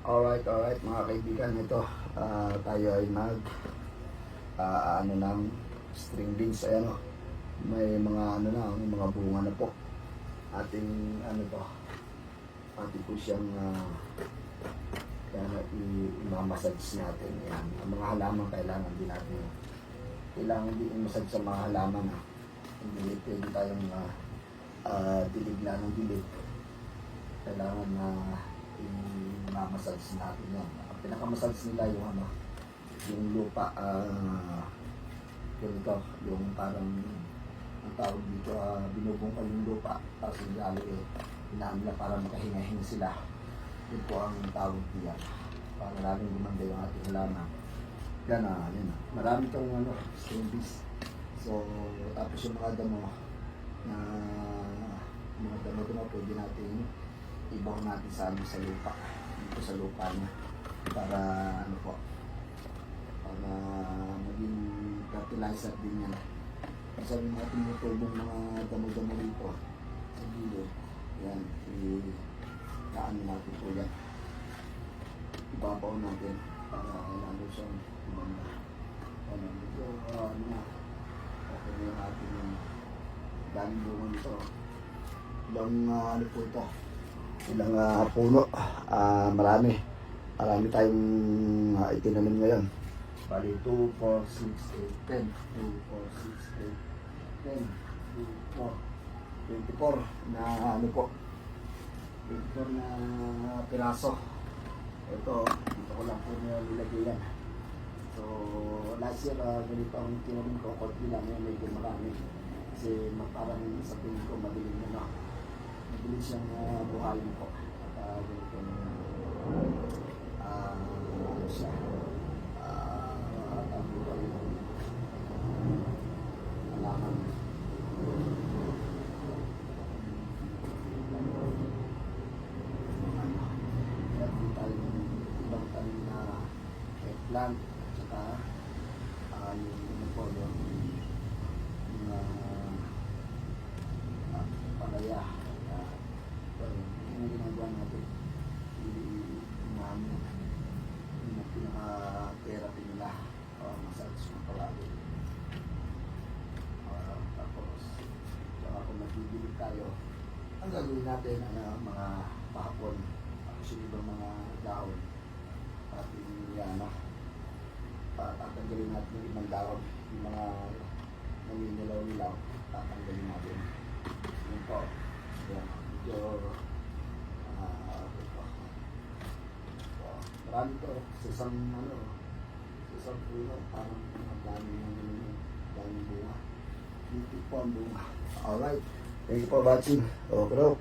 Alright mga kaibigan, ito tayo ay ano ng string beans. Ayan o, may mga ano na, may mga bunga na po. Ating ano to, ating po siyang i-massage natin. Ayan, ang mga halaman kailangan din natin. Kailangan din i-massage sa mga halaman. Hindi pwede tayong diligla ng dilig. Kailangan na i-massage natin yan. Ang pinaka-massage nila yung ano, yung lupa, ganito, yung parang ang tawag dito, binubungkal yung lupa, tapos yung hinaan nila para makahinga-hinga sila. Yun po ang tawag diyan, para lalong gumanda yung ating halaman. Yan yan marami itong ano, string beans. So, tapos yung mga damo na pwede natin ibaw natin sa lupa, dito sa lupa niya, para ano po, para maging fertilizer din yan. Sabi natin yung tulong mga damo-damo dito sa gilid, yan, i-kaan natin po yan, ibabaw natin para lalo siyang umanda. Medyo ano na, okay na yung ating daming bunga nito. Ilang ano po ito, ilang puno, marami tayong itinanim ngayon. Bali 2, 4, 6, 8, 10, 2, 4, 6, 8, 10, 2, 4, 24 na ano po, 24 na piraso. Ito, dito ko lang po nilagay yan. So last year ganito ang tinanim ko, konti lang, ngayon medyo marami kasi parang sa tingin ko madilim na mabilis siyang buhayin po. At ganito ano siya, tabi ko yung alaman. Kaya po tayo ibang tanim na eggplant at saka yung ano po, yung palaya. Yung ginagawa natin, yung pinaka-therapy nila, massage ng palagi. Tapos saka kung nagbibilig tayo, ang gagawin natin mga pahapon, tapos yung ibang mga dahon, ating tatanggalin natin yung ibang dahon, yung mga naninilaw-nilaw, tatanggalin natin. Yun po, yan, medyo marami to, sa isang puno, parang daming bunga. Beauty po ang bunga. Alright, thank you for watching. Okay.